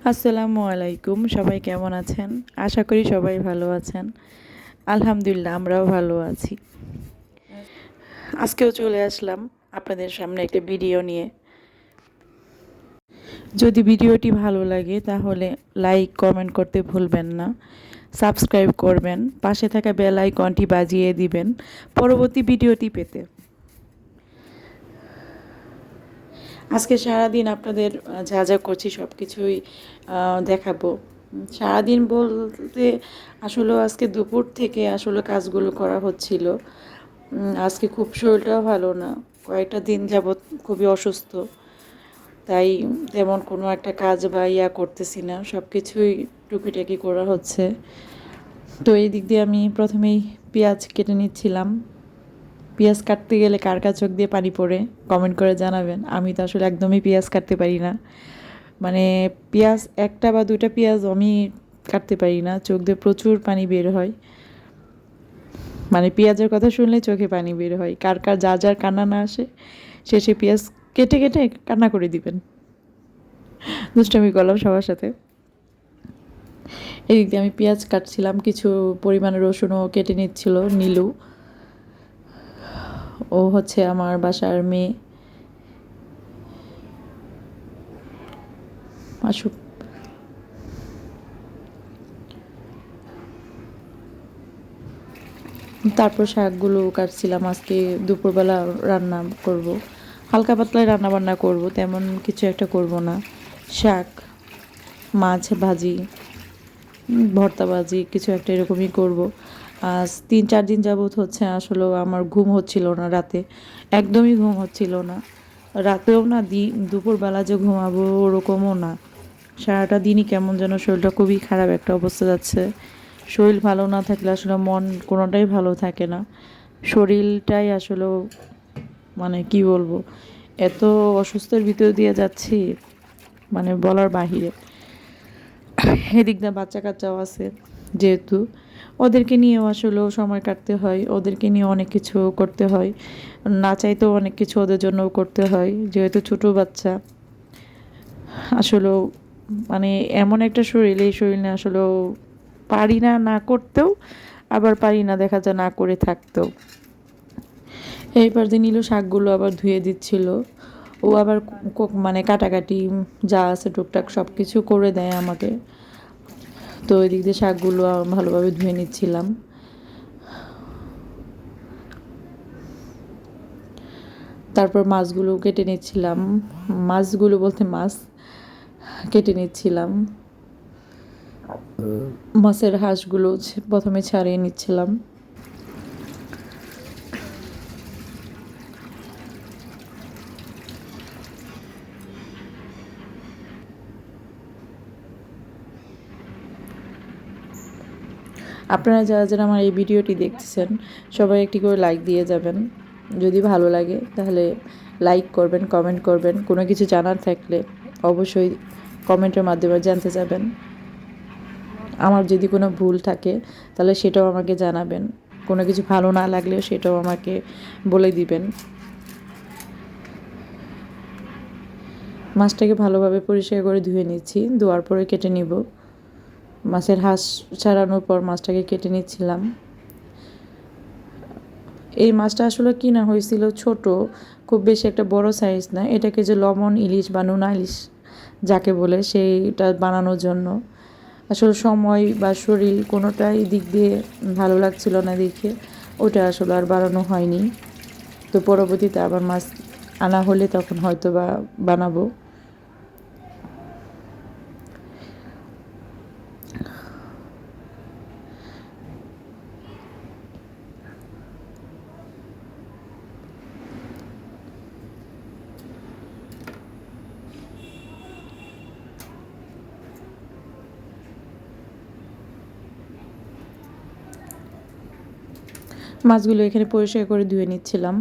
আসসালামু আলাইকুম, সবাই কেমন আছেন? আশা করি সবাই ভালো আছেন। আলহামদুলিল্লাহ, আমরাও ভালো আছি। আজকেও চলে আসলাম আপনাদের সামনে একটা ভিডিও নিয়ে। যদি ভিডিওটি ভালো লাগে তাহলে লাইক কমেন্ট করতে ভুলবেন না, সাবস্ক্রাইব করবেন, পাশে থাকা বেল আইকনটি বাজিয়ে দিবেন পরবর্তী ভিডিওটি পেতে। আজকে সারাদিন আপনাদের যা যা করছি সব কিছুই দেখাবো। সারাদিন বলতে আসলে আজকে দুপুর থেকে আসলে কাজগুলো করা হচ্ছিল। আজকে খুব শরীরটাও ভালো না, কয়েকটা দিন যাবৎ খুবই অসুস্থ, তাই তেমন কোনো একটা কাজ বা করতেছি না, সব কিছুই টুকিটাকি করা হচ্ছে। তো এই দিক দিয়ে আমি প্রথমেই পেঁয়াজ কেটে নিচ্ছিলাম। পেঁয়াজ কাটতে গেলে কার কার চোখ দিয়ে পানি পড়ে কমেন্ট করে জানাবেন। আমি তো আসলে একদমই পেঁয়াজ কাটতে পারি না, মানে পেঁয়াজ একটা বা দুইটা পেঁয়াজ আমি কাটতে পারি না, চোখ দিয়ে প্রচুর পানি বের হয়। মানে পেঁয়াজের কথা শুনলে চোখে পানি বের হয়। কার কার যার যার কান্না না আসে সে পেঁয়াজ কেটে কেটে কান্না করে দিবেন। দুষ্টামি করলাম সবার সাথে। এদিক দিয়ে আমি পেঁয়াজ কাটছিলাম, কিছু পরিমাণে রসুনও কেটে নিচ্ছিল নীলু। ও হচ্ছে আমার বাসার মেয়ে। আসুক। তারপর শাকগুলো কাটছিলাম। আজকে দুপুরবেলা রান্না করব, হালকা পাতলায় রান্না বান্না করব, তেমন কিছু একটা করব না। শাক, মাছ ভাজি, ভর্তা ভাজি কিছু একটা এরকমই করব। আজ 3-4 দিন যাবৎ হচ্ছে আসলে আমার ঘুম হচ্ছিল না রাতে, একদমই ঘুম হচ্ছিল না। রাতেও না, দুপুরবেলা যে ঘুমাবো ওরকমও না। সারাটা দিনই কেমন যেন শরীরটা খুবই খারাপ একটা অবস্থা যাচ্ছে। শরীর ভালো না থাকলে আসলে মন কোনোটাই ভালো থাকে না। শরীরটাই আসলে, মানে কি বলবো, এত অসুস্থের ভিতর দিয়ে যাচ্ছি, মানে বলার বাহিরে। এদিক দিয়ে বাচ্চা কাচ্চাও আছে, যেহেতু ওদেরকে নিয়েও আসলেও সময় কাটতে হয়, ওদেরকে নিয়ে অনেক কিছু করতে হয়, না চাইতেও অনেক কিছু ওদের জন্যও করতে হয়, যেহেতু ছোটো বাচ্চা। আসলেও মানে এমন একটা শরীর, এই শরীর নিয়ে আসলেও পারি না না করতেও, আবার পারি না দেখা যায় না করে থাকতেও। এইবার যে নীলু শাকগুলো আবার ধুয়ে দিচ্ছিল, ও আবার মানে কাটাকাটি যা আছে টুকটাক সব কিছু করে দেয় আমাকে। তো ওই দিক দিয়ে শাকগুলো ভালোভাবে ধুয়ে নিচ্ছিলাম। তারপর মাছগুলো কেটে নিচ্ছিলাম, মাছগুলো বলতে মাছ কেটে নিচ্ছিলাম। মাছের হাঁসগুলো প্রথমে ছাড়িয়ে নিচ্ছিলাম। আপনারা যারা যারা আমার এই ভিডিওটি দেখতেছেন সবাই একটি করে লাইক দিয়ে যাবেন। যদি ভালো লাগে তাহলে লাইক করবেন, কমেন্ট করবেন। কোনো কিছু জানার থাকলে অবশ্যই কমেন্টের মাধ্যমে জানতে যাবেন। আমার যদি কোনো ভুল থাকে তাহলে সেটাও আমাকে জানাবেন। কোনো কিছু ভালো না লাগলেও সেটাও আমাকে বলে দিবেন। মাছটাকে ভালোভাবে পরিষ্কার করে ধুয়ে নিচ্ছি, ধোয়ার পরে কেটে নিব। মাছের হাঁস ছাড়ানোর পর মাছটাকে কেটে নিচ্ছিলাম। এই মাছটা আসলে কিনা হয়েছিল ছোট, খুব বেশি একটা বড় সাইজ না। এটাকে যে লবণ ইলিশ বা নোনা ইলিশ যাকে বলে সেইটা বানানোর জন্য আসলে সময় বা শরীর কোনোটাই দিক দিয়ে ভালো লাগছিল না দেখে ওটা আসলে আর বানানো হয়নি। তো পরবর্তীতে আবার মাছ আনা হলে তখন হয়তো বা বানাবো। মাছগুলো এখানে পরিষ্কার করে ধুয়ে নিচ্ছিলাম।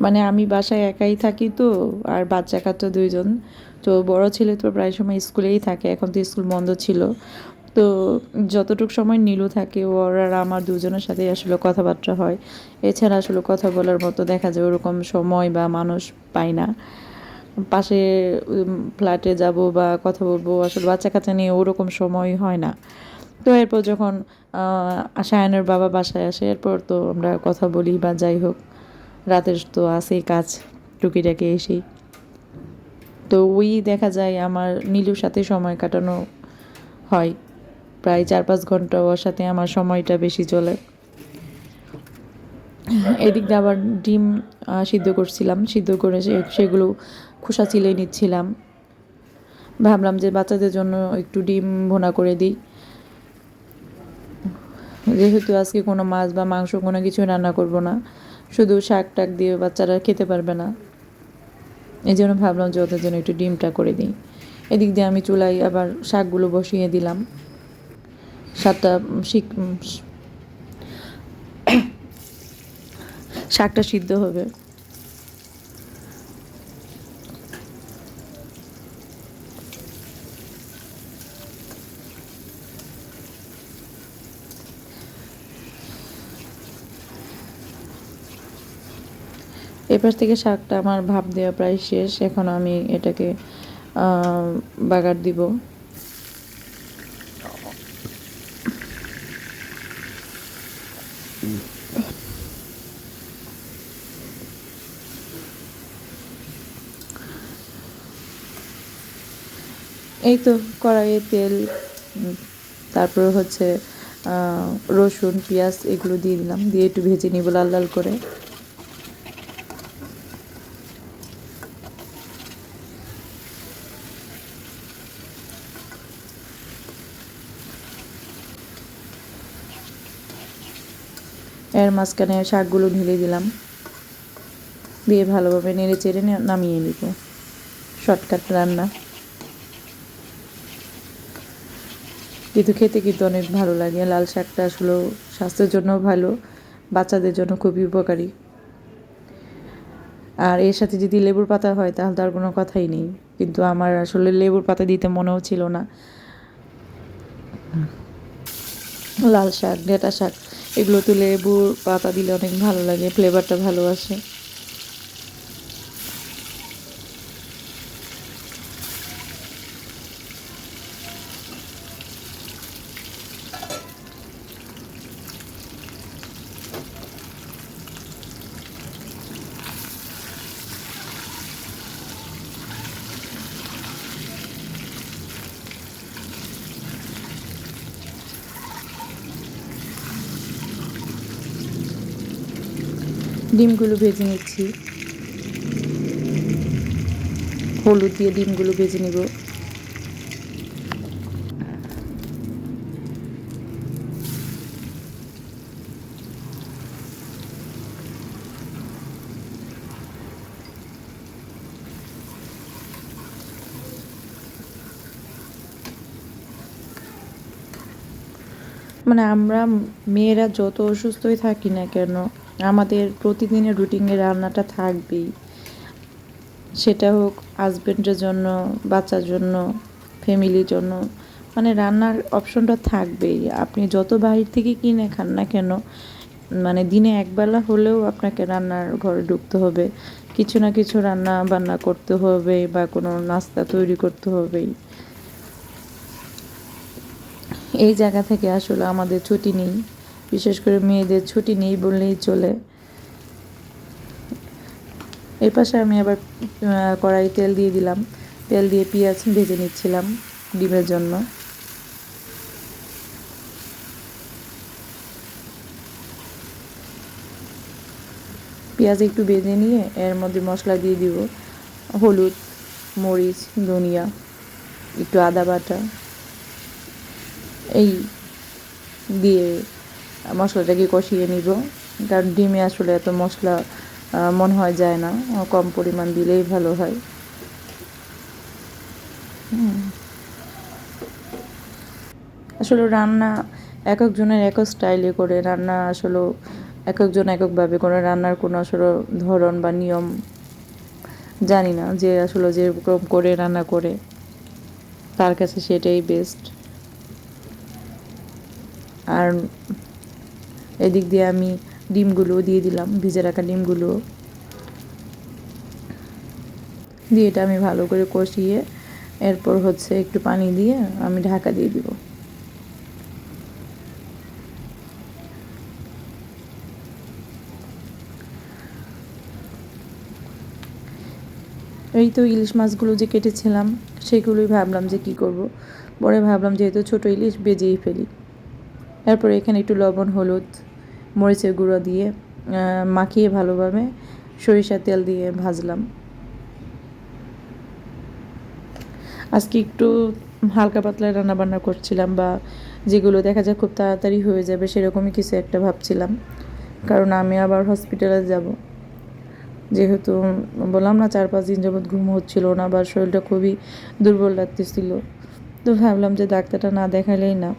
মানে আমি বাসায় একাই থাকি তো, আর বাচ্চা কাচ্চা 2জন। তো বড় ছেলে তো প্রায় সময় স্কুলেই থাকে, এখন তো স্কুল বন্ধ ছিল। তো যতটুকু সময় নীলু থাকে ওর আর আমার দুজনের সাথেই আসলে কথাবার্তা হয়। এছাড়া আসলে কথা বলার মতো দেখা যায় ওরকম সময় বা মানুষ পাই না। পাশে ফ্ল্যাটে যাব বা কথা বলবো, আসলে বাচ্চা কাচ্চা নিয়ে ওরকম সময় হয় না। তো এরপর যখন সায়ানের বাবা বাসায় আসে, এরপর তো আমরা কথা বলি বা যাই হোক, রাতের তো আছেই কাজ টুকিটাকি এসেই। তো ওই দেখা যায় আমার নীলুর সাথে সময় কাটানো হয়, প্রায় 4-5 ঘন্টা ওর সাথে আমার সময়টা বেশি চলে। এদিক দিয়ে আবার ডিম সিদ্ধ করছিলাম, সিদ্ধ করে সেগুলো খোসা চিলে নিচ্ছিলাম। ভাবলাম যে বাচ্চাদের জন্য একটু ডিম ভুনা করে দিই, যেহেতু আজকে কোনো মাছ বা মাংস কোনো কিছু রান্না করব না, শুধু শাক টাক দিয়ে বাচ্চারা খেতে পারবে না, এই জন্য ভাবলাম যে ওদের জন্য একটু ডিমটা করে দিই। এদিক দিয়ে আমি চুলায় আবার শাকগুলো বসিয়ে দিলাম। শাকটা শাকটা সিদ্ধ হবে। এপাশ থেকে শাকটা আমার ভাপ দেওয়া প্রায় শেষ, এখন আমি এটাকে বাগার দিব। এই তো কড়াইয়ে তেল, তারপরে হচ্ছে রসুন পেঁয়াজ এগুলো দিয়ে দিলাম, দিয়ে একটু ভেজে নিব লাল লাল করে। এর মাঝখানে শাকগুলো ঢেলে দিলাম, দিয়ে ভালোভাবে নেড়ে চেড়ে নামিয়ে নিব। শর্টকাট রান্না, কিন্তু খেতে কিন্তু অনেক ভালো লাগে। লাল শাকটা আসলে স্বাস্থ্যের জন্য ভালো, বাচ্চাদের জন্য খুবই উপকারী। আর এর সাথে যদি লেবুর পাতা হয় তাহলে তার কোনো কথাই নেই, কিন্তু আমার আসলে লেবুর পাতা দিতে মনেও ছিল না। লাল শাক, ডেটা শাক, এগুলো তো লেবুর পাতা দিলে অনেক ভালো লাগে, ফ্লেভারটা ভালো আসে। ডিমগুলো ভেজে নিচ্ছি, হলুদ দিয়ে ডিমগুলো ভেজে নিব। মানে আমরা মেয়েরা যত অসুস্থই থাকি না কেন, আমাদের প্রতিদিনের রুটিনে রান্নাটা থাকবেই। সেটা হোক হাজব্যান্ডের জন্য, বাচ্চার জন্য, ফ্যামিলির জন্য, মানে রান্নার অপশনটা থাকবেই। আপনি যত বাইরে থেকে কিনে খান না কেন, মানে দিনে একবেলা হলেও আপনাকে রান্নার ঘরে ঢুকতে হবে, কিছু না কিছু রান্না বান্না করতে হবে বা কোনো নাস্তা তৈরি করতে হবেই। এই জায়গা থেকে আসলে আমাদের ছুটি নেই, বিশেষ করে মেয়েদের ছুটি নেই বললেই চলে। এর পাশে আমি আবার কড়াই তেল দিয়ে দিলাম, তেল দিয়ে পেঁয়াজ ভেজে নিচ্ছিলাম ডিমের জন্য। পেঁয়াজ একটু ভেজে নিয়ে এর মধ্যে মশলা দিয়ে দিব, হলুদ, মরিচ, ধনিয়া, একটু আদা বাটা, এই দিয়ে মশলাটাকে কষিয়ে নিব। কারণ ডিমে আসলে এত মশলা মনে হয় যায় না, কম পরিমাণ দিলেই ভালো হয়। আসলে রান্না এক একজনের এক এক স্টাইলে করে রান্না, আসলে এক একজন এক একভাবে করে রান্নার কোনো আসলে ধরন বা নিয়ম জানি না, যে আসলে যেরকম করে রান্না করে তার কাছে সেটাই বেস্ট। আর এদিক দিয়ে আমি ডিমগুলো দিয়ে দিলাম, ভিজে রাখা ডিমগুলো দিয়ে এটা আমি ভালো করে কষিয়ে এরপর হচ্ছে একটু পানি দিয়ে আমি ঢাকা দিয়ে দিব। এই তো ইলিশ মাছগুলো যে কেটেছিলাম সেগুলোই ভাবলাম যে কি করব, পরে ভাবলাম যেহেতু ছোটো ইলিশ বেজেই ফেলি। এরপর এখানে একটু লবণ, হলুদ, মরিচের গুঁড়ো দিয়ে মাখিয়ে ভালোভাবে সরিষার তেল দিয়ে ভাজলাম। আজকে একটু হালকা পাতলা রান্নাবান্না করছিলাম, বা যেগুলো দেখা যায় খুব তাড়াতাড়ি হয়ে যাবে সেরকমই কিছু একটা ভাবছিলাম, কারণ আমি আবার হসপিটালে যাব। যেহেতু বললাম না 4-5 দিন যাবৎ ঘুম হচ্ছিল না, বা শরীরটা খুবই দুর্বল লাগতেছিল, তো ভাবলাম যে ডাক্তারটা না দেখালেই না।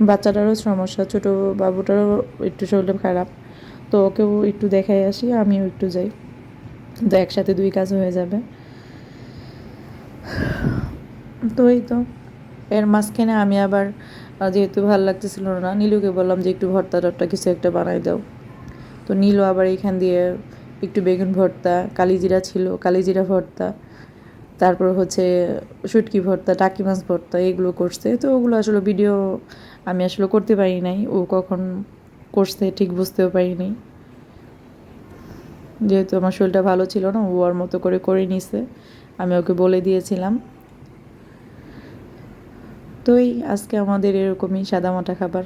বাচ্চাটারও সমস্যা, ছোটো বাবুটারও একটু শরীরটা খারাপ, তো ওকেও একটু দেখাই আসি, আমিও একটু যাই, তো একসাথে 2 কাজ হয়ে যাবে। তো এই তো এর মাঝখানে আমি আবার যেহেতু ভালো লাগতেছিল না, নীলুকে বললাম যে একটু ভর্তা টর্তা কিছু একটা বানাই দাও। তো নীলু আবার এইখান দিয়ে একটু বেগুন ভর্তা, কালিজিরা ছিল, কালিজিরা ভর্তা, তারপর হচ্ছে শুটকি ভর্তা, টাকি মাছ ভর্তা, এগুলো করছে। তো ওগুলো আসলে ভিডিও আমি আসলে করতে পারি নাই, ও কখন করছে ঠিক বুঝতেও পারি নাই, যেহেতু আমার শরীরটা ভালো ছিল না। ও ওর মতো করে নিছে, আমি ওকে বলে দিয়েছিলাম। তো এই আজকে আমাদের এরকমই সাদামাটা খাবার,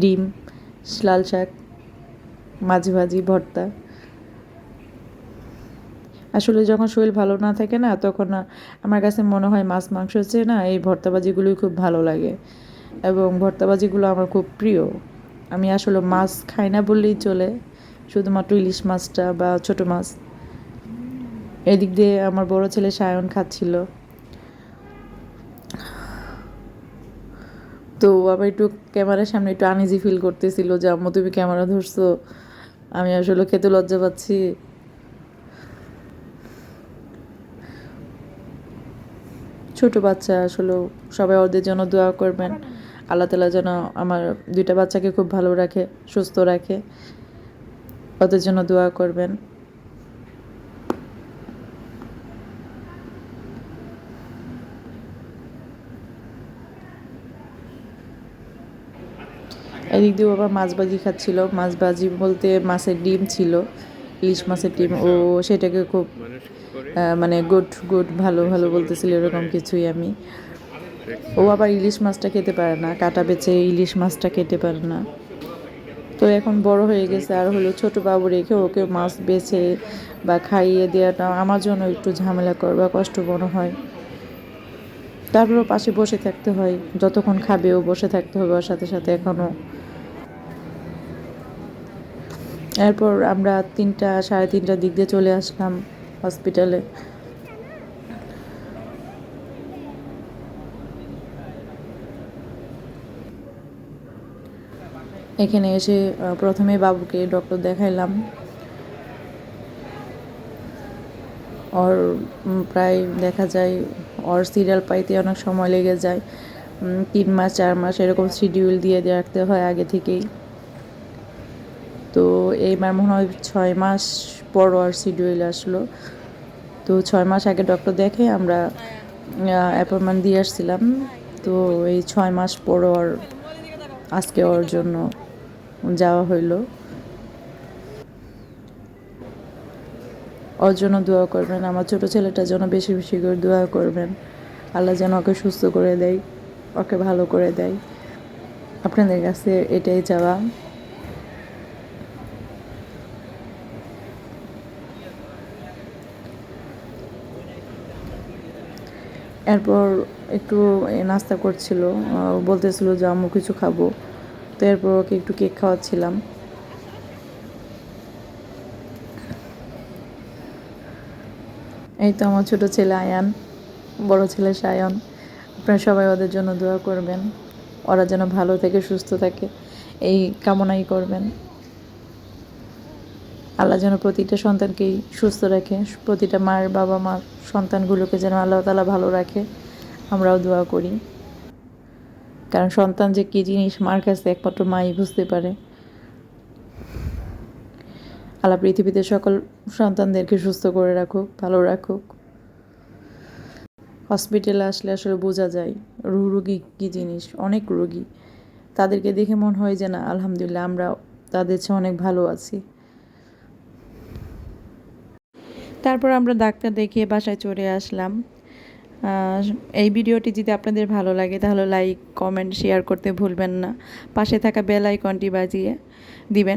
ডিম, লাল শাক, মাছ ভাজি, ভর্তা। আসলে যখন শরীর ভালো না থাকে না, তখন আমার কাছে মনে হয় মাছ মাংস হচ্ছে না, এই ভর্তাবাজিগুলোই খুব ভালো লাগে, এবং ভর্তাবাজিগুলো আমার খুব প্রিয়। আমি আসলে মাছ খাই না বললেই চলে, শুধুমাত্র ইলিশ মাছটা বা ছোটো মাছ। এদিক দিয়ে আমার বড় ছেলে সায়ন খাচ্ছিল, তো আবার একটু ক্যামেরার সামনে একটু আনইজি ফিল করতেছিল যে আম্মু তুমি ক্যামেরা ধরছো, আমি আসলে খেতে লজ্জা পাচ্ছি। ছোট বাচ্চা আসলে, সবাই ওদের জন্য দোয়া করবেন, আল্লাহ তাআলা যেন আমার 2টা বাচ্চাকে খুব ভালো রাখে, সুস্থ রাখে, ওদের জন্য দোয়া করবেন। এদিক দিয়ে আবার মাছ ভাজি খাচ্ছিল, মাছ ভাজি বলতে মাছের ডিম ছিল, ইলিশ মাছের ডিম। ও সেটাকে খুব মানে গুড গুড ভালো ভালো বলতেছিল, এরকম কিছুই। ও আবার ইলিশ মাছটা খেতে পারে না, কাটা বেছে ইলিশ মাছটা খেতে পারে না। তো এখন বড় হয়ে গেছে, আর হলো ছোটো বাবু রেখে ওকে মাছ বেছে বা খাইয়ে দেওয়াটা আমার জন্য একটু ঝামেলাকর বা কষ্ট মনে হয়। তারপরেও পাশে বসে থাকতে হয়, যতক্ষণ খাবে ও বসে থাকতে হবে ওর সাথে সাথে এখনও। এরপর আমরা 3টা 3:30টার দিক দিয়ে চলে আসলাম হসপিটালে। এখানে এসে প্রথমে বাবুকে ডক্টর দেখাইলাম। ওর প্রায় দেখা যায় ওর সিরিয়াল পাইতে অনেক সময় লেগে যায়, 3 মাস 4 মাস এরকম শিডিউল দিয়ে রাখতে হয় আগে থেকেই। তো এইবার মনে হয় 6 মাস পর ওর শিডিউল আসলো। তো 6 মাস আগে ডক্টর দেখে আমরা অ্যাপয়েন্টমেন্ট দিয়ে আসছিলাম। তো এই 6 মাস পর আজকে ওর জন্য যাওয়া হইলো। ওর জন্য দোয়া করবেন, আমার ছোটো ছেলেটার জন্য বেশি বেশি করে দোয়া করবেন, আল্লাহ যেন ওকে সুস্থ করে দেয়, ওকে ভালো করে দেয়। আপনাদের কাছে এটাই চাওয়া। এরপর একটু নাস্তা করছিল, বলতেছিল যে আম্মু কিছু খাবো, তো এরপর ওকে একটু কেক খাওয়াচ্ছিলাম। এই তো আমার ছোটো ছেলে আয়ান, বড় ছেলে সায়ন। আপনারা সবাই ওদের জন্য দোয়া করবেন, ওরা যেন ভালো থাকে, সুস্থ থাকে, এই কামনাই করবেন। আল্লাহ যেন প্রতিটা সন্তানকেই সুস্থ রাখে, প্রতিটা মার বাবা মার সন্তানগুলোকে যেন আল্লাহ তাআলা ভালো রাখে, আমরাও দোয়া করি। কারণ সন্তান যে কী জিনিস মার কাছে একমাত্র মাই বুঝতে পারে। আল্লাহ পৃথিবীতে সকল সন্তানদেরকে সুস্থ করে রাখুক, ভালো রাখুক। হসপিটালে আসলে আসলে বোঝা যায় রোগী কী জিনিস, অনেক রোগী। তাদেরকে দেখে মনে হয় যে না আলহামদুলিল্লাহ আমরা তাদের চেয়ে অনেক ভালো আছি। তারপর আমরা ডাক্তার দেখিয়ে বাসায় চলে আসলাম। এই ভিডিওটি যদি আপনাদের ভালো লাগে তাহলে লাইক, কমেন্ট, শেয়ার করতে ভুলবেন না। পাশে থাকা বেল আইকনটি বাজিয়ে দিবেন।